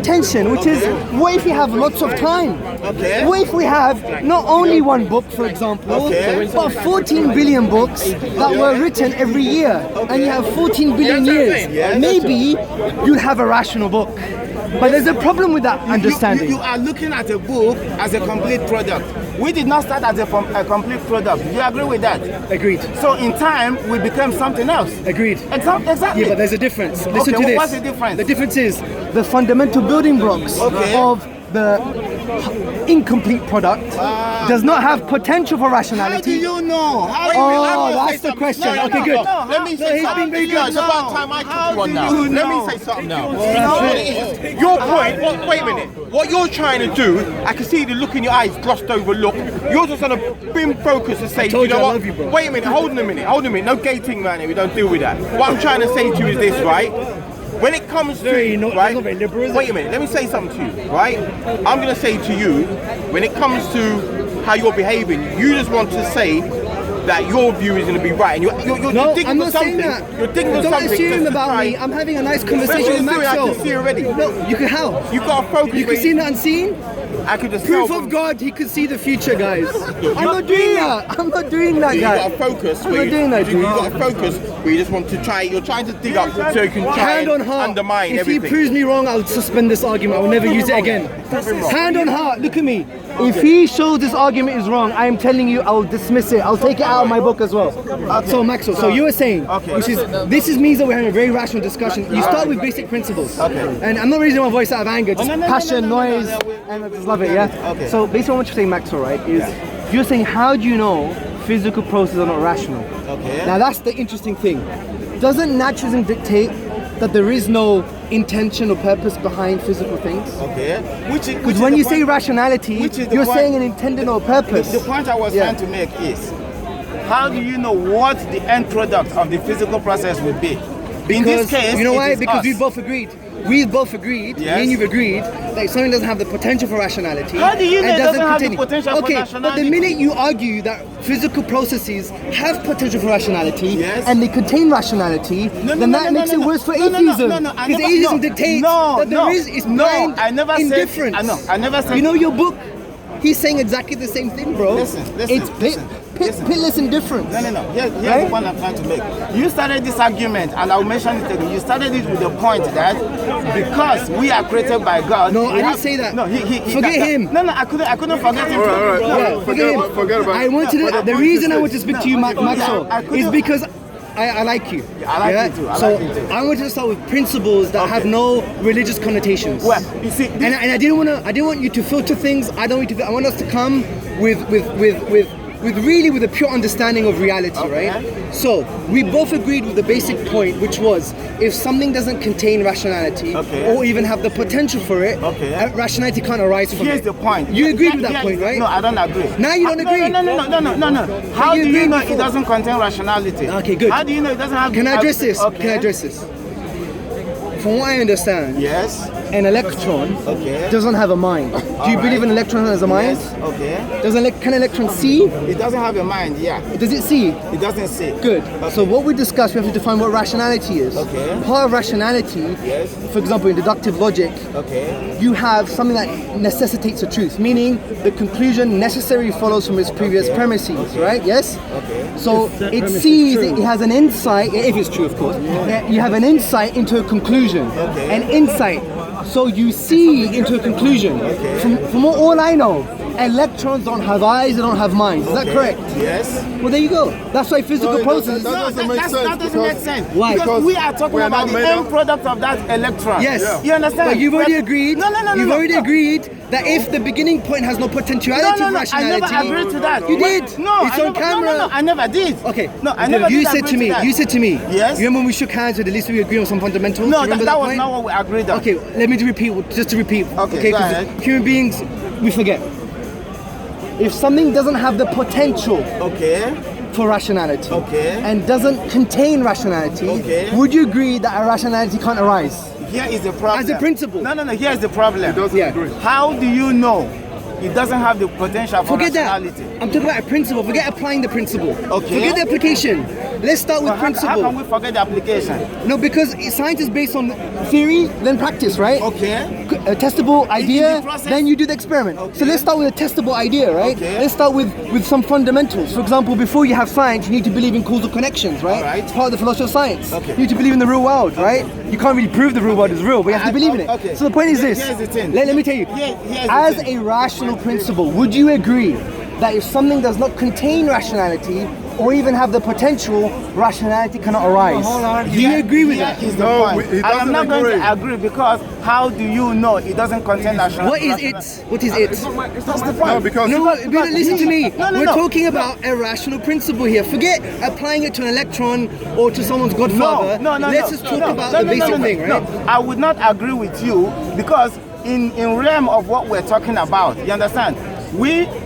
intention, which is, what if we have lots of time? Okay. What if we have not only one book, for example, but 14 billion books that were written every year, and you have 14 billion years? Maybe you'll have a rational book. But there's a problem with that understanding. You are looking at a book as a complete product. We did not start as a complete product. Do you agree with that? Agreed. So in time, we became something else. Agreed. Exactly. Yeah, but there's a difference. Listen to this. What's the difference? The difference is the fundamental building blocks of the incomplete product does not have potential for rationality. How do you know? That's the question. Okay, good. Let me say something. Very good. It's about time I took you on now. Let me say something now. Your point, wait a minute. What you're trying to do, I can see the look in your eyes, glossed over look. You're just going to beam focus and say, you know what? love you, bro. Wait a minute, hold on a minute. No gating, man. We don't deal with that. What I'm trying to say to you is this, right? When it comes to, right? Very liberal, is it? Wait a minute, let me say something to you, right? I'm going to say to you, when it comes to how you're behaving, you just want to say that your view is going to be right, and you're digging I'm for not something. saying that. You're digging for Don't something. assume about me. I'm having a nice conversation with I Maxwell. can see already. No, you can how? You got to focus. You can see the unseen. I could just Proof tell of from- God, he could see the future, guys. I'm not doing that. I'm not doing that, You guys. got to focus. I'm not doing that, You dude. got to focus. Where you just want to try. You're trying to dig up so you can try Hand on and heart. undermine If everything. he proves me wrong, I'll suspend this argument. I will never use it again. Hand on heart. Look at me. If he shows this argument is wrong, I am telling you, I will dismiss it. I'll take it out of my book as well. So Maxwell, so you were saying, which is this means that we're having a very rational discussion. You start with basic principles, and I'm not raising my voice out of anger, just passion, noise, and I just love it. Yeah. So basically, what you're saying, Maxwell, right, is you're saying, how do you know physical processes are not rational? Now that's the interesting thing. Doesn't naturalism dictate that there is no intention or purpose behind physical things? Because when you say rationality, you're saying an intended or purpose. The point I was trying to make is, how do you know what the end product of the physical process would be? In this case, you know why? it is Because us. we both agreed. Me and you've agreed that something doesn't have the potential for rationality. How do you know and it doesn't have the continue. potential for But rationality? the minute you argue that physical processes have potential for rationality Yes. and they contain rationality, then that makes it worse for atheism. Because atheism dictates that there is mind I never indifference. said. I never said. You know your book? He's saying exactly the same thing, bro. Listen, It's pitless indifference. No. Here's the point I'm trying to make. You started this argument, and I'll mention it again. You started it with the point that because we are created by God. No, I didn't say that. No, Forget him. No, I couldn't forget him. All right. Yeah, forget him. Forget about I want to. The reason I want to speak to you, Maxwell, I couldn't- is because I like you. I like you too. I So like you too. I wanted to start with principles that have no religious connotations. Well, you see, And I didn't want you to filter things. I don't want you to. I want us to come with a pure understanding of reality, right? So we both agreed with the basic point, which was if something doesn't contain rationality or even have the potential for it, rationality can't arise from here's it. the point. You agreed with that point, right? No, I don't agree. Now you don't agree. No. How you do you agreed know before. it doesn't contain rationality? Okay, good. How do you know it doesn't have? Can I address this? Okay. Can I address this? From what I understand, Yes. an electron Okay. doesn't have a mind. Do you believe an electron has a mind? Yes. Okay. Can an electron see? It doesn't have a mind. Yeah. Does it see? It doesn't say. Good. So what we discussed, we have to define what rationality is. Okay. Part of rationality, Yes. for example, in deductive logic, you have something that necessitates a truth, meaning the conclusion necessarily follows from its previous premises, right? Yes? Okay. So it sees, it has an insight, if it's true of course, you have an insight into a conclusion. An insight. So you see into a conclusion. From all I know, electrons don't have eyes, they don't have minds. Is that correct? Yes. Well, there you go. That's why physical processes. That doesn't make sense. That doesn't make sense. Why? Because we are talking we are about not the made end up. product of that electron. Yes. You understand? But you've already agreed. No. You've already agreed that if the beginning point has no potentiality of rationality. I never agreed to that. You did. No, It's I on never, camera. No, I never did. Okay. No, I never You did said agree to me. that. You said to me. Yes. You remember when we shook hands and at least we agree on some fundamentals? No, You remember that was point? not what we agreed on. Okay, let me repeat. Just to repeat. Okay, go 'cause ahead. human beings, we forget. If something doesn't have the potential for rationality and doesn't contain rationality, would you agree that a rationality can't arise? Here is the problem. As a principle. No. Here's the problem. Doesn't agree. How do you know it doesn't have the potential for Forget that. rationality. I'm talking about a principle. Forget applying the principle. Okay. Forget the application. Let's start with But how principle. can we forget the application? No, because science is based on theory, then practice, right? Okay. A testable idea, the process- then you do the experiment. So Okay. let's start with a testable idea, right? Okay. Let's start with some fundamentals. For example, before you have science, you need to believe in causal connections, right? Alright. It's part of the philosophy of science. Okay. You need to believe in the real world, right? You can't really prove the real world is real, but you have to believe in it. Okay. So the point is this. Here's the thing. Let me tell you. Here's the As thing. a rational principle, would you agree that if something does not contain rationality or even have the potential, rationality cannot arise? Do you agree with that? Here is the No, point. he And I'm doesn't not going agree. to agree because how do you know it doesn't contain rationality? What is it? What is it? That's the point. No, because No, listen to me. No, We're no. talking about a rational principle here. Forget applying it to an electron or to someone's godfather. No. Let's just talk about the basic thing, right? No, I would not agree with you because in realm of what we're talking about, you understand?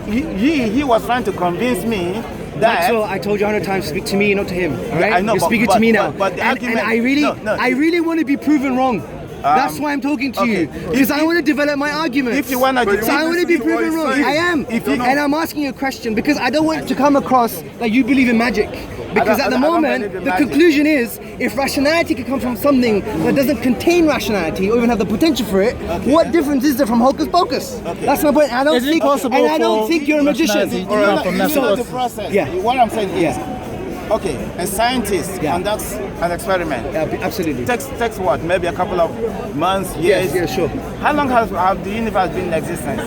He was trying to convince me that. Maxwell, I told you 100 times, speak to me, not to him. All right? I know, You're but- speaking but- to me now. but the and argument- I really, no, I really want to be proven wrong. That's why I'm talking to you, okay. because I want to develop my arguments. If you wanna But So I want to be listen to what proven he's wrong. saying. I am, If you- and I'm asking you a question because I don't want it to come across like you believe in magic. Because at the I don't moment, believe in the magic. conclusion is, if rationality can come from something that doesn't contain rationality or even have the potential for it, what difference is there from hocus pocus? That's my point. I don't Is it think, possible and I don't for think you're a magician. rationality to You know, come from you know nothing? the process. Yeah. What I'm saying is, Yeah. okay, a scientist Yeah. conducts an experiment. Absolutely. Takes what? Maybe a couple of months, years. Yes, sure. How long have the universe been in existence?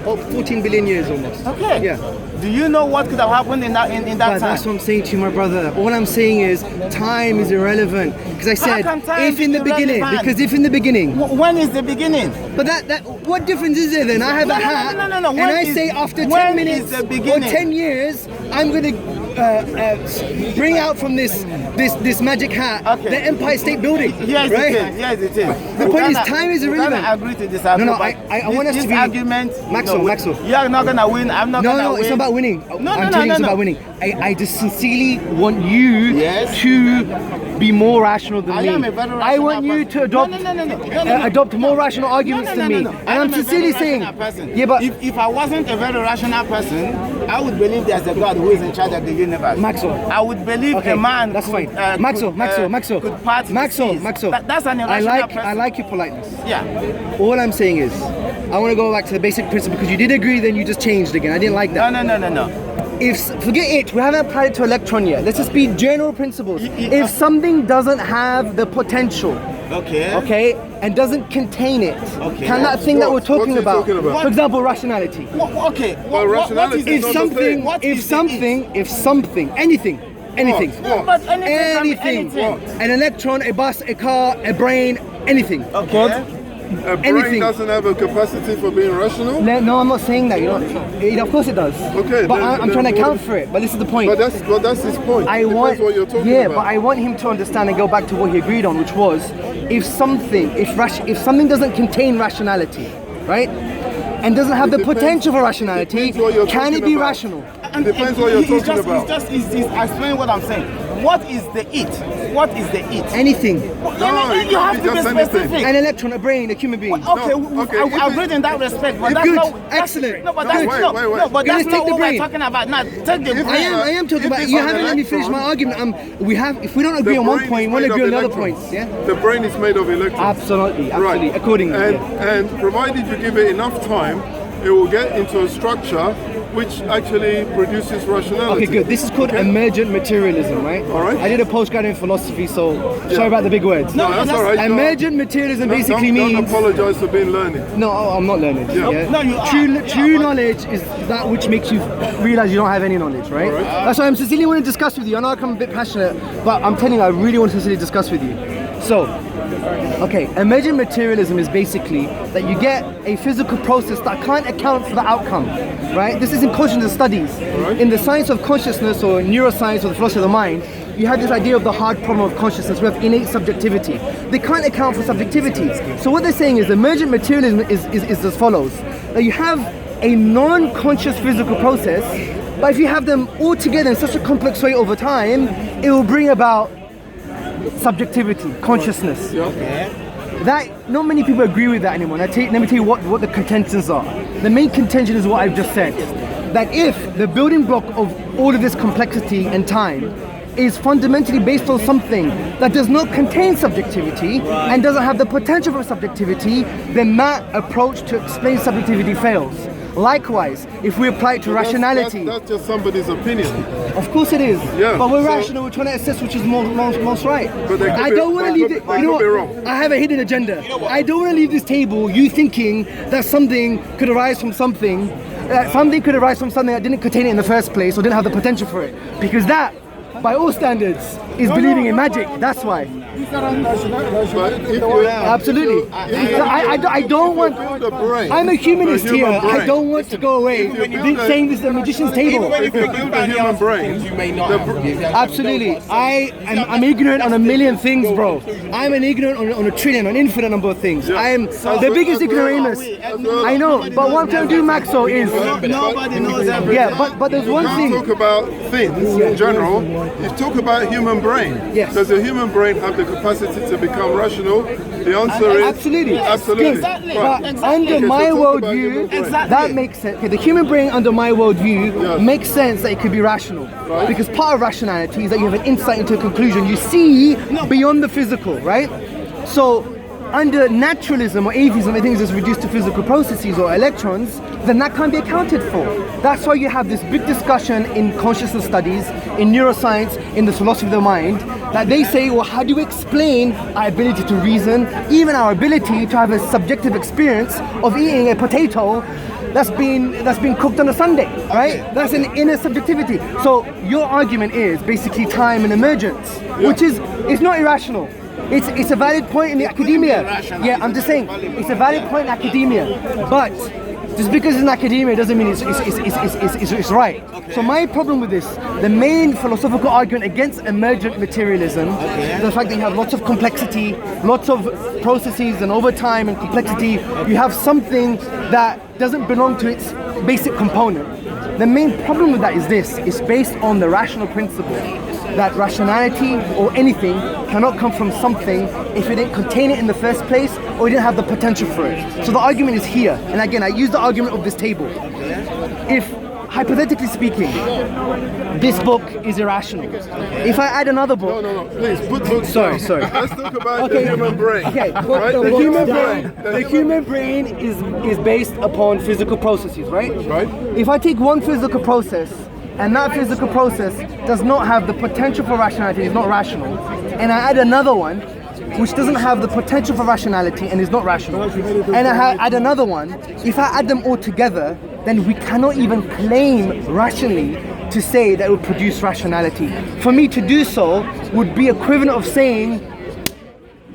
Oh, 14 billion years almost. Okay. Yeah. Do you know what could have happened in that But time? that's what I'm saying to you, my brother. All I'm saying is time is irrelevant. Because I said, can time if in be the beginning, irrelevant? because if in the beginning, When is the beginning? but what difference is there then? I have a hat, no. and When I is- say after when 10 is minutes the or beginning? 10 years, I'm going to bring out from this magic hat Okay. the Empire State Building. Here's right? the thing. The point is time is irrelevant. I agree to disagree. No, but I want us this to be- argument. Maxwell. You are not gonna win. I'm not gonna No, win. it's not about winning. No, I'm telling you it's no. about winning. I just sincerely want you Yes. to be more rational than I me. am a very rational I want you to person. adopt No. adopt more rational arguments than me. No. And I I'm am a sincerely very saying, rational person. yeah, but if I wasn't a very rational person, I would believe there's a God who is in charge of the universe. Maxwell. I would believe okay, a man. that's could, fine. Maxwell. could part the seas. Maxwell. That's an I irrational person. like I like your politeness. Yeah. All I'm saying is, I want to go back to the basic principle because you did agree, then you just changed again. I didn't like that. No. Forget it, we haven't applied it to electron yet. Let's just be general principles. If something doesn't have the potential, okay, and doesn't contain it, Okay. can that thing that we're talking What's he about, talking about? for example, rationality. Okay. Well, rationality what is is If not the something, thing. What if is the it? something, anything, No, but anything. can be anything. an electron, a bus, a car, a brain, anything. Okay. A brain anything. doesn't have a capacity for being rational. No, I'm not saying that. Of course it does. Okay, but then- I'm trying to then account what- for it. But this is the point. But that's his point. I Depends want, what you're talking yeah, about. but I want him to understand and go back to what he agreed on, which was if something doesn't contain rationality, right, and doesn't have It the depends- potential for rationality, depends what you're can it talking be about. rational? And Depends what you're he's talking just, about. He's explaining what I'm saying. What is the it? What is the it? Anything. You have to be just anything. specific. An electron, a brain, a human being. Okay, okay, I if agreed in that respect, but that's Good, not excellent. No, but No, that's wait, not. wait, wait. No, but Let's that's take not the what brain. we're talking about. Now, take the If brain. I am talking If about. it's You an haven't let me finish my electron, argument. If we don't agree on one brain point, is we want made to of agree on other electrons. points. Yeah. The brain is made of electrons. Absolutely. Right. Accordingly. And, yeah. and provided you give it enough time, it will get into a structure which actually produces rationality. Okay, good. This is called emergent materialism, right? All right. I did a postgrad in philosophy, so sorry about the big words. No, that's all right. Emergent materialism basically don't means. apologize for being learned. No, I'm not learned. Yeah. No, you are. True knowledge is that which makes you realize you don't have any knowledge, right? All right. That's why I'm sincerely want to discuss with you. I know I'm a bit passionate, but I'm telling you, I really want to sincerely discuss with you. So, okay, emergent materialism is basically that you get a physical process that can't account for the outcome, right? This is in consciousness studies. Right. In the science of consciousness or neuroscience or the philosophy of the mind, you have this idea of the hard problem of consciousness. We have innate subjectivity. They can't account for subjectivity. So what they're saying is emergent materialism is as follows. That you have a non-conscious physical process, but if you have them all together in such a complex way over time, it will bring about subjectivity, consciousness. that not many people agree with that anymore. Let me tell you what the contentions are. The main contention is what I've just said. That if the building block of all of this complexity and time is fundamentally based on something that does not contain subjectivity and doesn't have the potential for subjectivity, then that approach to explain subjectivity fails. Likewise, if we apply it to rationality, that's just somebody's opinion. of course it is. Yeah, but we're so- rational. We're trying to assess which is most right. But they could I be- don't want to they leave could- it. they You know could be what? wrong. I have a hidden agenda. I don't want to leave this table you thinking that something could arise from something. Something could arise from something that didn't contain it in the first place or didn't have the potential for it. Because that, by all standards, is believing in magic. That's why. But if you, Absolutely. I don't want. the brain, I'm a humanist the here. human brain. I don't want to go away saying this is the magician's table. If you build a human brain, you may not Absolutely. I'm ignorant on a million things, bro. I'm an ignorant on a trillion, an infinite number of things. I am the biggest ignoramus. I know, but what I'm trying to do, Maxo, is Nobody knows everything. yeah, but there's one when you thing. talk about things in general, you talk about human brain. Yes. Does the human brain have the capacity to become rational? The answer is Absolutely. absolutely. Exactly. Right. But Exactly. under Okay, my so talk about human worldview, brain. that makes sense. Okay, the human brain under my worldview Yeah. makes sense that it could be rational. Right. Because part of rationality is that you have an insight into a conclusion. You see beyond the physical, right? So under naturalism or atheism, everything is just reduced to physical processes or electrons, then that can't be accounted for. That's why you have this big discussion in consciousness studies, in neuroscience, in the philosophy of the mind, that they say, well, how do you explain our ability to reason, even our ability to have a subjective experience of eating a potato that's been cooked on a Sunday, right? That's an inner subjectivity. So your argument is basically time and emergence, which is it's not irrational. It's a valid point in the academia. Yeah, I'm just saying it's a valid point in academia, but just because it's in academia doesn't mean it's right. So my problem with this, the main philosophical argument against emergent materialism, the fact that you have lots of complexity, lots of processes, and over time and complexity, you have something that doesn't belong to its basic component. The main problem with that is this: it's based on the rational principle that rationality or anything cannot come from something if it didn't contain it in the first place or it didn't have the potential for it. So the argument is here, and again, I use the argument of this table. If, hypothetically speaking, this book is irrational, if I add another book, No, please put books Sorry, down. sorry. Let's talk about the human brain. Okay, but right? the human brain is based upon physical processes, right? Right. If I take one physical process and that physical process does not have the potential for rationality, it's not rational, and I add another one which doesn't have the potential for rationality and is not rational, and I add another one, if I add them all together, then we cannot even claim rationally to say that it would produce rationality. For me to do so would be equivalent of saying,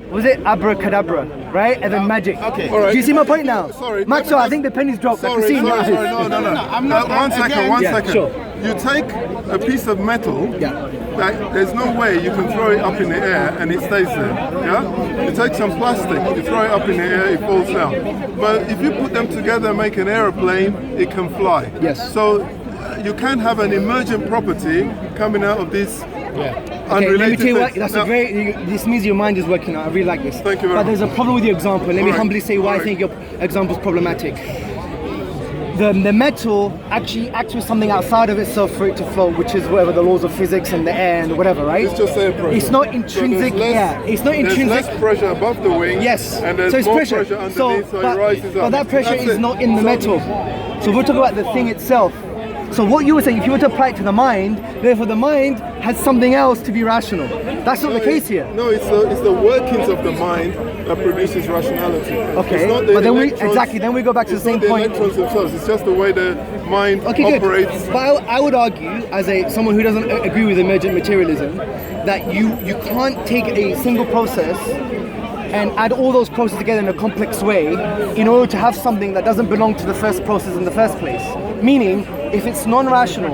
was it abracadabra, right? And then magic. Okay. All right. Do you see my point now? Sorry. Maxo, I think the penny's dropped. I can see Sorry, it. no. I'm not- One second, again- one Yeah, second. sure. You take a piece of metal, Yeah. that there's no way you can throw it up in the air and it stays there. Yeah? You take some plastic, you throw it up in the air, it falls down. But if you put them together and make an aeroplane, it can fly. Yes. So you can have an emergent property coming out of this Okay, let me unrelated tell you what, things. that's Now- a very, this means your mind is working out. I really like this. Thank you very But there's a much. problem with your example. Let me Alright, humbly say why I alright. think your example is problematic. The metal actually acts with something outside of itself for it to float, which is whatever the laws of physics and the air and whatever, right? It's just air pressure. It's not So intrinsic, there's less- it's not intrinsic. There's less pressure above the wing. Yes, And there's so it's more pressure. underneath, so it rises up. But that pressure That's is it. not in the So- metal. So we're talking about the thing itself. So what you were saying, if you were to apply it to the mind, therefore the mind has something else to be rational. That's not the case here. No, it's the workings of the mind that produces rationality. Okay, It's not the but then electrons- then we go back to the it's same not the point. electrons themselves. It's just the way the mind Okay, good. operates. But I would argue, as someone who doesn't agree with emergent materialism, that you can't take a single process and add all those processes together in a complex way in order to have something that doesn't belong to the first process in the first place. Meaning, if it's non-rational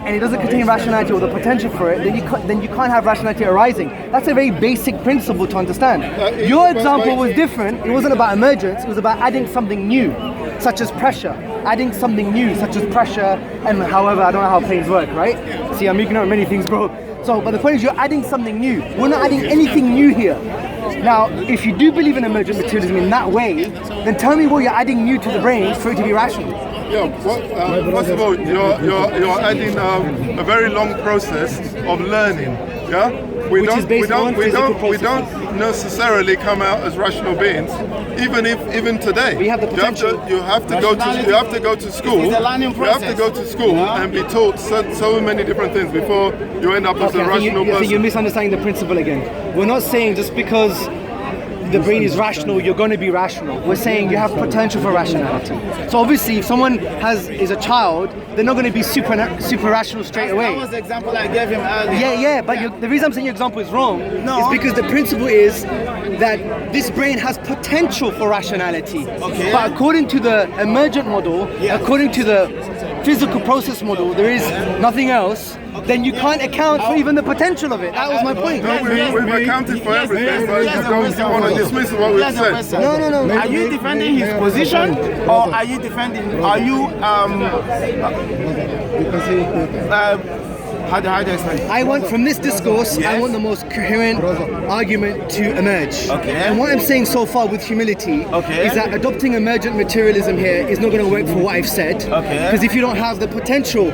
and it doesn't contain rationality or the potential for it, then you can't have rationality arising. That's a very basic principle to understand. Your example was different. It wasn't about emergence. It was about adding something new, such as pressure. Adding something new, such as pressure, and however, I don't know how planes work, right? See, I'm ignorant of many things, bro. So, but the point is, you're adding something new. We're not adding anything new here. Now, if you do believe in emergent materialism in that way, then tell me what you're adding new to the brain for it to be rational. Yeah, first of all, you're adding a very long process of learning. Yeah, we don't necessarily come out as rational beings, even today. We have the potential. You have to go to school. It's a learning You have to go to school and be taught so many different things before you end up as a rational I think person. you're misunderstanding the principle again. We're not saying just because the brain is rational, you're going to be rational. We're saying you have potential for rationality. So obviously, if someone is a child, they're not going to be super rational straight away. That was the example I gave him earlier. Yeah, but the reason I'm saying your example is wrong is because the principle is that this brain has potential for rationality. Okay. But according to the emergent model, according to the physical process model, there is nothing else. Then you can't account for even the potential of it. That was my point. No, we've accounted for everything, but you want to dismiss what we've said. No. Are you defending his position, or are you how do I explain? I want, from this discourse, I want the most coherent argument to emerge. Okay. And what I'm saying so far with humility is that adopting emergent materialism here is not going to work for what I've said. Okay. Because if you don't have the potential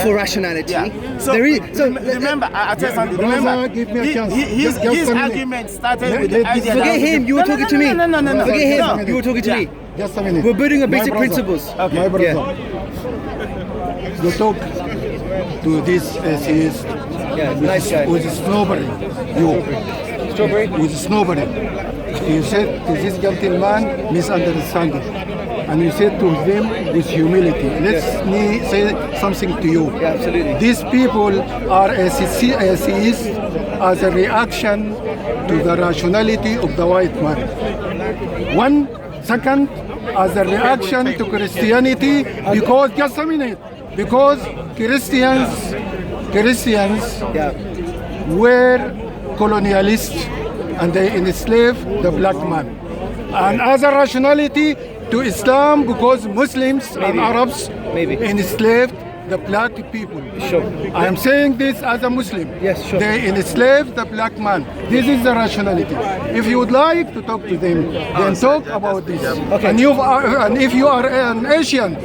for rationality, So, there is. So remember, I tell you something. Remember, give me a chance. His argument started with the idea. forget him. You were talking to me. No. Forget him. You were talking to me. Just a minute. We're building on My basic brother. principles. My brother. Yeah. You talk to this atheist Nice guy. with snobbery. Strawberry. With snobbery. You said to this gentleman misunderstanding. And you said to them with humility. Let me say something to you. Yeah, absolutely. These people are atheists as a reaction to the rationality of the white man. One second, as a reaction to Christianity, because just a minute, because Christians were colonialists and they enslaved the black man. And as a rationality to Islam, because Muslims and Arabs enslaved the black people. Sure. I am saying this as a Muslim. Yes, sure. They enslaved the black man. This is the rationality. If you would like to talk to them, then talk about this. Okay. And if you are an Asian,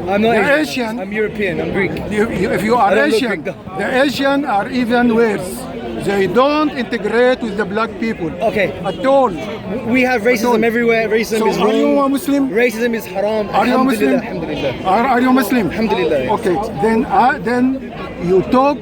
I'm not Asian. I'm European. I'm Greek. if you are I don't look Asian, Greek, though. the Asian are even worse. They don't integrate with the black people. Okay. At all. We have racism everywhere. Racism So is wrong. are you a Muslim? Racism is haram. Are you a Muslim? Alhamdulillah. Are you Muslim? Alhamdulillah. Okay, then you talk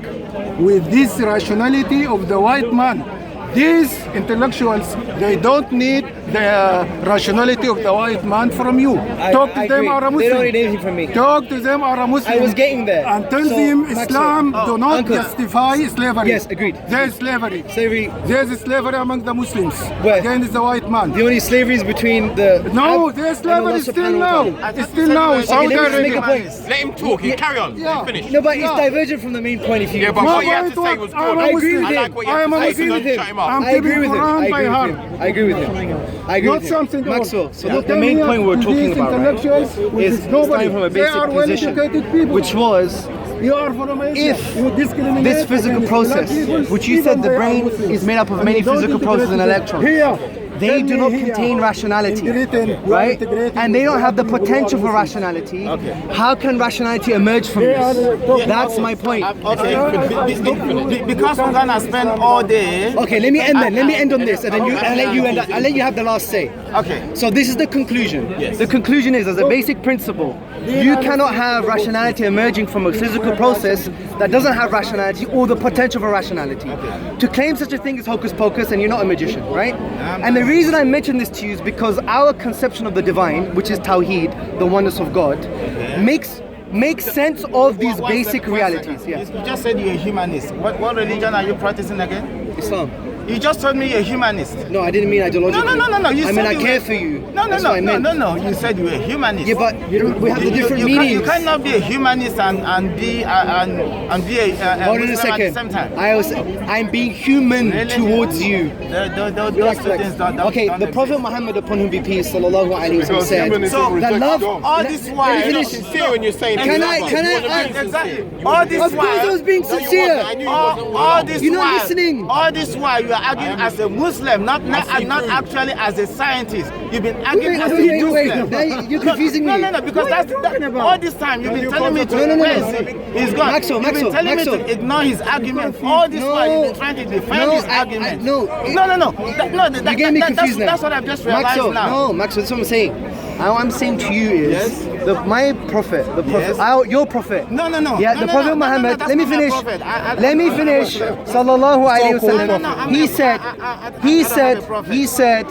with this rationality of the white man. These intellectuals, they don't need the rationality of the white man from you. Talk to I them agree. are a Muslim. They don't need anything from me. Talk to them are a Muslim. I was getting there. And tell So, them Maxwell. Islam do not Uncle. justify slavery. Yes, agreed. There is slavery. Slavery. There is slavery among the Muslims. Where? Against the white man. The only slavery is between the. No, there's slavery still now. It's still now. It's Okay, Saudi let me just make a Arabia. point. Let him talk. You carry on. Yeah. Finish. No, but it's divergent from the main point. If you. Yeah, but No, what you but have it to say was- was I'm good. a I agree with Muslim. I him. like what you I have am to a say, so Muslim. don't with him. shut him up. I'm I agree with him. Quran I by agree with heart. him. I agree with him. I agree Not with him. something else. Maxwell. So You the tell main me point we're these talking about, intellectuals right, with is this nobody. starting from a They basic are position, well-educated people. which was You are from Asia. if You discriminate this physical against process, black people, which you even said the they are brain Muslims. is made up of And many you don't physical processes and integrate electrons. Here. They Tell do me not here. contain rationality, In Britain, you are right? integrating And they don't with have the black people potential who for are rationality. How can rationality emerge from They this? are talking That's about- my point. Okay. Because we're gonna spend all day. Okay, let me end then. Let me end on this, and then I'll let you have the last say. Okay. So this is the conclusion. The conclusion is, as a basic principle, you cannot have rationality emerging from a physical process that doesn't have rationality or the potential for rationality. To claim such a thing is hocus pocus, and you're not a magician, right? And the reason I mention this to you is because our conception of the divine, which is Tawheed, the oneness of God, makes sense of these basic realities. Yeah. You just said you're a humanist. What religion are you practicing again? Islam. You just told me you're a humanist. No, I didn't mean ideologically. No. You I said mean, I you care were- for you. No. You said you were a humanist. Yeah, but we have the different meanings. You cannot be a humanist and be a Hold on a Muslim at the second. same time. I'm being human towards you. Those two things don't Okay, the exist. Prophet Muhammad, upon whom be peace, sallallahu alaihi wasallam, said, So the love. all this while, Let me You're not finish. sincere when you're saying Can that. I- can I- You wanna be exactly. sincere. All this Of course, I while, was being No, you sincere. wasn't. I knew you wasn't. all this You're not while, listening. all this while you are arguing as a Muslim, not actually as a scientist. You've been arguing as a Wait, Muslim. now you're confusing me. No, because all this time you've been telling me to he's gone. Maxwell, You've been telling Maxwell. me to ignore his argument. All this while you've been trying to defend his argument. No. You get me confused now. That's what I've just realized Maxwell, now. No, Maxwell, that's what I'm saying. What I'm saying to you is, my prophet, Yes. your prophet. No. Yeah, the Prophet Muhammad. Let me finish. Let me finish. Sallallahu alaihi wasallam. He said,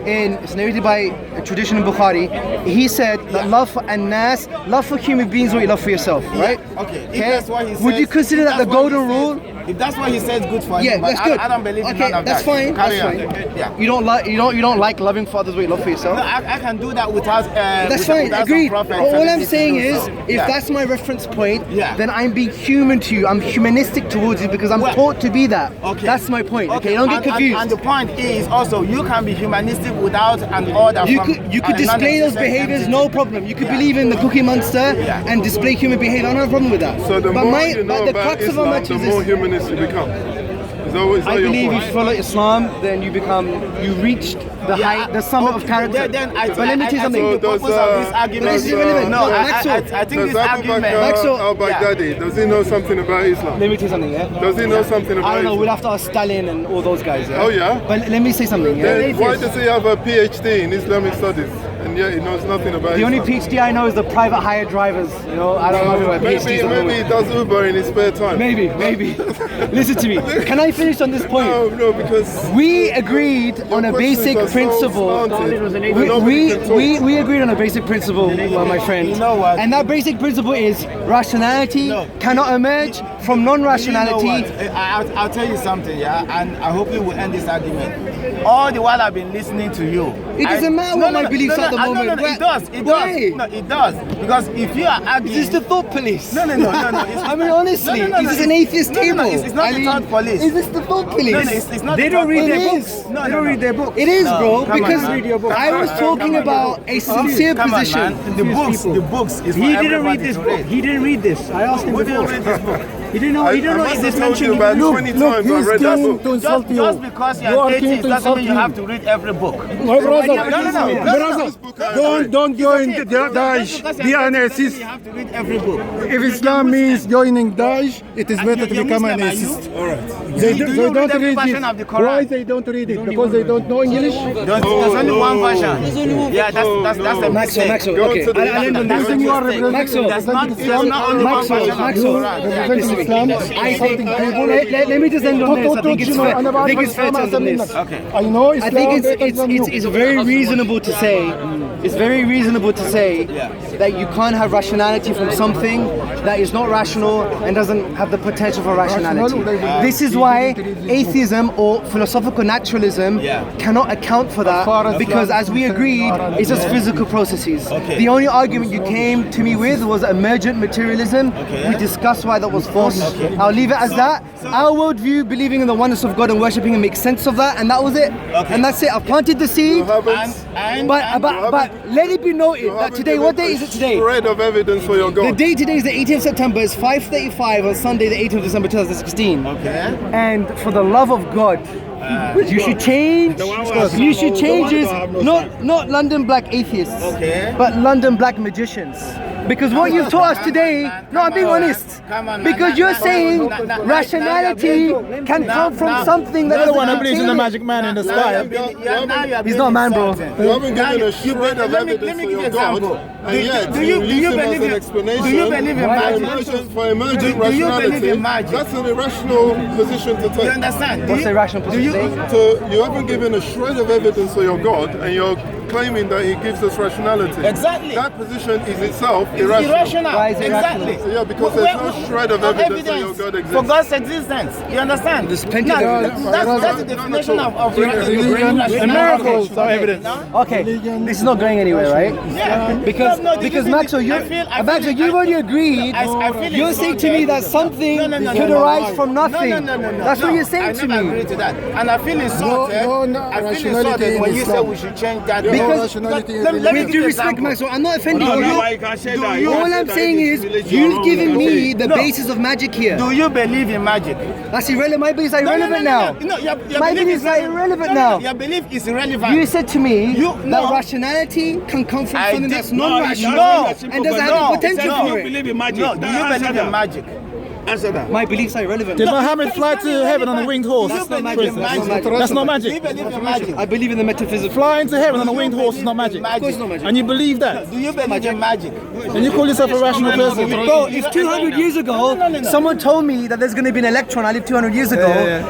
in it's narrated by a tradition in Bukhari. He said that love for an-nas, love for human beings, what you love for yourself, right? Okay. If that's what he says, Would you consider if that the that's what he golden says- rule? If that's what he says, good for Yeah, him. But that's good. I don't believe in none of that's that. fine. Carry That's on. fine. Yeah. You don't like loving for others what you love for yourself. No, I can do that without. That's fine, without some agreed. prophet All telling I'm me to saying do is, so. if Yeah. that's my reference point, Yeah. then I'm being human to you. I'm humanistic towards you because I'm Well, taught to be that. Okay. That's my point. Okay, don't get and- confused. And the point is also you can be humanistic without an order You from could display those non-existent behaviors, entity. no problem. You could Yeah. believe in the Cookie Monster Yeah. and display human behavior. I don't have a problem with that. So the but more you know the about crux of our Islam, matters the more is, humanist you become. Is that I your believe point? if you follow Islam, then you reached the height, the summit of character. Then but let me tell you I something. think the purpose of this argument this is irrelevant. No, Maxwell, I think Does this argument. Maxwell- al-Baghdadi, does he know something about Islam? Let me tell you something, yeah? Does he know something about I don't know, Islam? we'll have to ask Stalin and all those guys, yeah? Oh, yeah? But let me say something, yeah? Then why does he have a PhD in Islamic studies and yet he knows nothing about The only Islam? PhD I know is the private hire drivers, you know? I don't know about PhDs. at the Maybe he moment. does Uber in his spare time. Maybe. Listen to me. Can I finish on this point? No, because We agreed on a questions basic are so principle. slanted that nobody can talk. We agreed on a basic principle, my friend. You know what? And that basic principle is rationality No. cannot emerge from You know non-rationality. what? I'll tell you something, yeah, and I hope you will end this argument. All the while I've been listening to you. It doesn't matter what my beliefs are at the moment. No, it does. Why? No, it does. Because if you are arguing. Is this the thought police? No. I mean, honestly, No, is this an atheist table? It's not the thought police. Is this the thought police? No, it's not. They the don't thought read police. their books. No, They don't read their books. It is, No, bro, come on, because man. I was talking about a sincere Come on, position. man. The books is for He didn't everybody read this to book. read. He didn't read this. I asked him Who before. didn't read this book? He didn't know. He didn't know. I Is must this have told you mentioned? about Look, 20 look, times I he's read that trying book. to insult you. Just because You you're are an trying atheist to doesn't insult mean you me. have to read every book. My brother, No. don't join Daesh. Be an atheist. You have to read every book. If Islam means joining Daesh, it is better to You're become an Muslim, are you? atheist. Do They you don't read every read version of the it. Quran? Why they don't read it? Because they don't know English? There's only one version. Yeah, that's a mistake. Maxwell, Go okay. to the- I'll end on That's this. a you are mistake. Maxwell, There's not only one Maxwell, version of the Maxwell. Quran. Yeah. Representing Islam, I think, insulting people. let me just end on this. I think it's fair. I think it's fair to end on this. Okay. I know Islam. I think better than you. it's very reasonable to say. It's very reasonable to say that you can't have rationality from something that is not rational and doesn't have the potential for rationality. This is why atheism or philosophical naturalism cannot account for that, because as we agreed, it's just physical processes. The only argument you came to me with was emergent materialism. We discussed why that was false. I'll leave it as that. Our worldview, believing in the oneness of God and worshipping Him, makes sense of that, and that was it. And that's it. I've planted the seed. But let it be noted that today, what day is it today? Spread of evidence for your The God. day today is the 18th of September. It's 5:35 on Sunday, the 18th of December 2016. Okay. And for the love of God, you should change. You should change is not London black atheists, but London black magicians. Because what you've taught us today, no, I'm being honest. Because you're saying rationality can come from something that doesn't contain it. magic man in the sky. He's not a man, bro. You haven't given a shred of evidence for your God, and yet you use him as an explanation do you believe in magic? for emergent Do you believe rationality. in magic? That's an irrational position to You take. understand? What's the rational position? You haven't given a shred of evidence for your God, and you're claiming that He gives us rationality. Exactly. That position is itself irrational. Irrational. Why is it Exactly. irrational? Yeah, because there's no shred of evidence that your God exists. for God's existence. You understand? There's plenty Now, of evidence. that's the definition of Religion irrational. miracles are evidence. Okay, this is not going anywhere, right? Yeah. Because Maxwell, you've already agreed. You're saying to me that something could arise from nothing. That's what you're saying to I never me. agree to that. And I feel insulted. no I feel rationality insulted in when you say Islam. we should change that. Because rationality in let me With give due you an respect, example. Maxwell, I'm not offending No, you. no, I can't say that. All I'm saying is, you've given me the basis of magic here. Do you believe in magic? That's irrelevant. My beliefs are irrelevant now. Your My belief beliefs is are irrelevant now. Your belief is irrelevant. You said to me that no. rationality can come from I something did- that's no, non-rational no, and doesn't have the potential no. for You it. believe in magic. No, do you believe in magic? Answer that. My beliefs are irrelevant. Did Muhammad fly to heaven on a winged horse? That's not believe magic. in That's not magic. magic. That's not Do you magic. believe in magic? I believe in the metaphysical. Flying to heaven on a winged horse is not magic. Of course it's not magic. And you believe that? Do you believe in magic? And you call yourself a rational person? Bro, if 200 years ago someone told me that there's going to be an electron, I lived 200 years ago,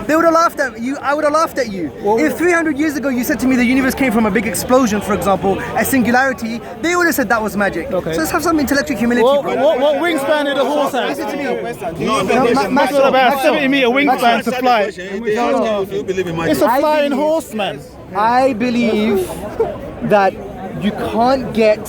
they would have laughed at you. I would have laughed at you. If 300 years ago you said to me the universe came from a big explosion, for example, a singularity, they would have said that was magic. So let's have some intellectual humility, bro. What wingspan did a horse have? Do you believe in Maxwell, About 70-meter wingspan to fly. If you believe in It's magic. a flying horse, man. I believe that you can't get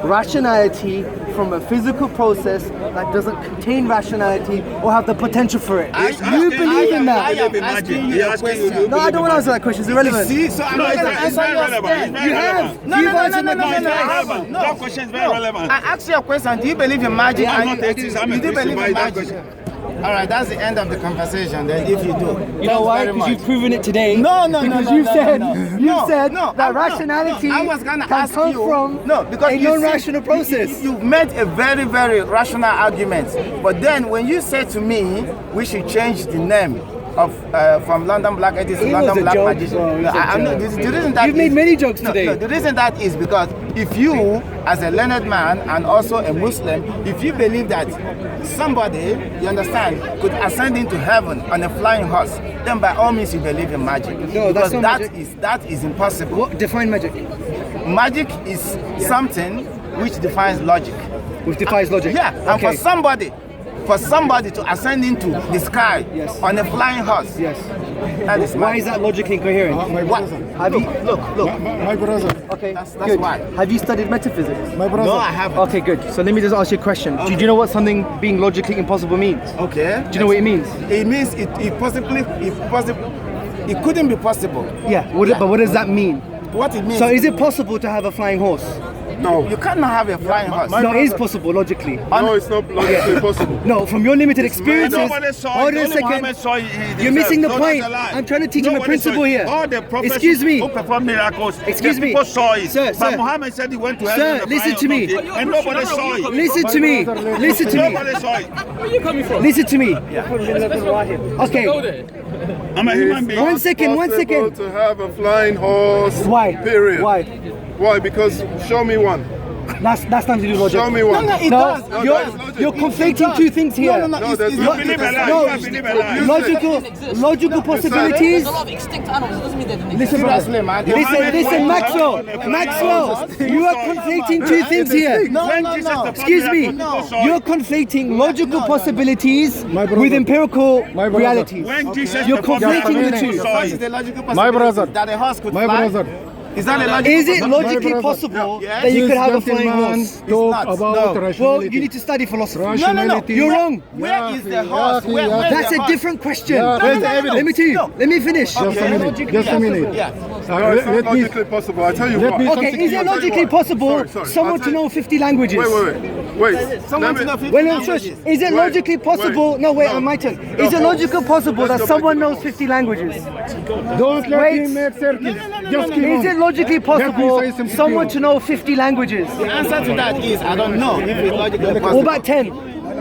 rationality from a physical process that doesn't contain rationality or have the potential for it. You believe in that? believe in magic. He asking you, do you No, I don't want to answer that question. It's irrelevant. See, so I'm No, not it's going to it's answer very your relevant. It's stand. very You have. relevant. No, You've no, answered no, my no, no, question. no, It's very no, relevant. no. That question is very relevant. I asked you a question. Do you believe in magic? I'm And not you- atheist, I'm a you do Christian, believe but in that magic? question- All right, that's the end of the conversation. Then, if you do, You know why? Because you've proven it today. No, Because no, you've said no. you said No, that no, rationality I was gonna can ask come you from because a you non-rational see, process. You've made a very, very rational argument, but then when you said to me we should change the name of from London Black Atheists to It London was a Black joke, Magician. bro. It was a I know joke. the reason that You've made many jokes no, today. No, the reason that is because if you, as a learned man and also a Muslim, if you believe that somebody, you understand, could ascend into heaven on a flying horse, then by all means you believe in magic. No, that's because not magic. that is impossible. What define magic? Magic is something which defines logic. Which defies logic. Yeah, and Okay. for somebody to ascend into the sky Yes. on a flying horse, Yes. that is Why magic. is that logically incoherent? What? Have you? Look. My brother, Okay. That's good. why. Have you studied metaphysics? my brother. No, I haven't. Okay, good. So let me just ask you a question. Do you know what something being logically impossible means? Okay. Do you know what it means? It means it couldn't be possible. Yeah. But what does that mean? What it means? So is it possible to have a flying horse? No, you cannot have a flying horse. No, it is possible logically. No, it's not logically possible. No, from your limited experiences. Nobody saw Hold it. on a Only second. Muhammad saw it himself. You're missing the So point. that's a lie. I'm trying to teach him a Nobody saw principle it. here. All the prophets Excuse me. who performed miracles, Excuse the me. people saw it. Sir, but sir. Muhammad said he went to Sir, heaven. on a listen flying to me. donkey, and nobody saw it. Listen to me. Listen to me. Nobody saw it. Listen to me. Okay. I'm a human being. One second. Possible to have a flying horse. Why? Period. Why? Why? Because show me one. That's nothing to do with logic. Show me one. No, it No, does. you're conflating two things here. No, there's You no. believe a lie. No, You believe a lie. logical possibilities. There's a lot of extinct animals. It doesn't mean they didn't Listen, exist. brother. man. Listen, Maxwell, you are conflating two things here. Excuse me, you're conflating logical possibilities with empirical realities. When Jesus You're performed conflating the miracles, two. people saw What is it. the logical My possibility brother. that a horse could My fly? brother. Is that a logical Is it possibility? logically brother. possible Yeah. that you This could have a flying gentleman horse? talk not. about No. rationality. Well, you need to study philosophy. Rationality. You're wrong. Where is the horse? Yaki, Where's yaki. That's the a horse? different question. Yeah, Where's the no, no, evidence? no. Let me tell you. No. Let me finish. Just a minute. Just a minute. Yeah. No, it's not Let me- logically possible. I tell you let what. me- Okay, is it logically possible Sorry. someone I'll to tell know you- 50 languages? Wait. Someone Let to me- know 50 Well, no, languages. shush. Is it Wait, logically possible? wait. No, wait, No. on my turn. The Is it whole- logical possible let's that go back someone to the knows horse. 50 languages? Don't let Wait. him make circles. Just keep Is on. it logically Let me possible say something someone to to know 50 languages? The answer to that is I don't know if it's logically possible. What about 10?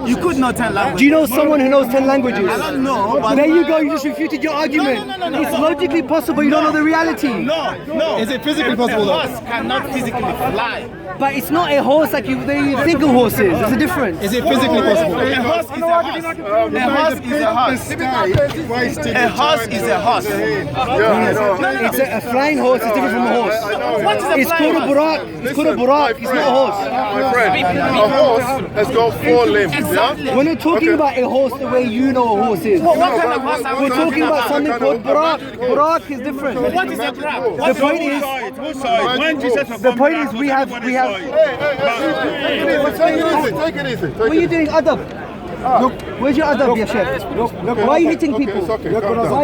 You could know 10 languages. Do you know someone who knows 10 languages? I don't know, but There you go, you just refuted your argument. No. It's logically possible, you don't know the reality. No. Is it physically possible A though? horse cannot physically fly. But it's not a horse like you think of horses. There's a difference. Is it physically possible? A horse is a horse. A horse is a horse. A horse is a horse. It's a flying horse is different from a horse. What is a It's flying called a horse? burak. It's called a burak. It's not a horse. My friend, a horse has got 4 limbs, yeah? We're not talking about a horse the way you know a horse is. What kind of horse are we We're talking about something called burak. Burak is different. What is a crab? The point is, the point is we have. Take it easy. What are you doing, adab? Look, where's your adab, ya Sheikh? Why are you hitting people? Why are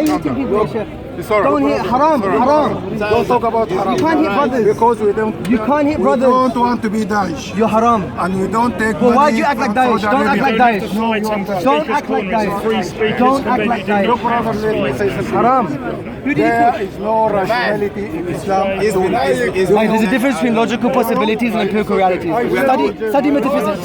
you hitting people, ya Sheikh? Don't hit haram. Don't talk about haram. You can't hit brothers. Because we don't. You can't hit We brothers. don't want to be Daesh. You're haram. And we don't take Well, why money do you act like from Daesh? Saudi Don't act like Arabia. Daesh. Don't act like Daesh. Don't act like Look, Daesh. brother, let me say something. Haram. Who did you There push? is no rationality in Islam. Right, there's a difference between logical possibilities and empirical realities. Study metaphysics.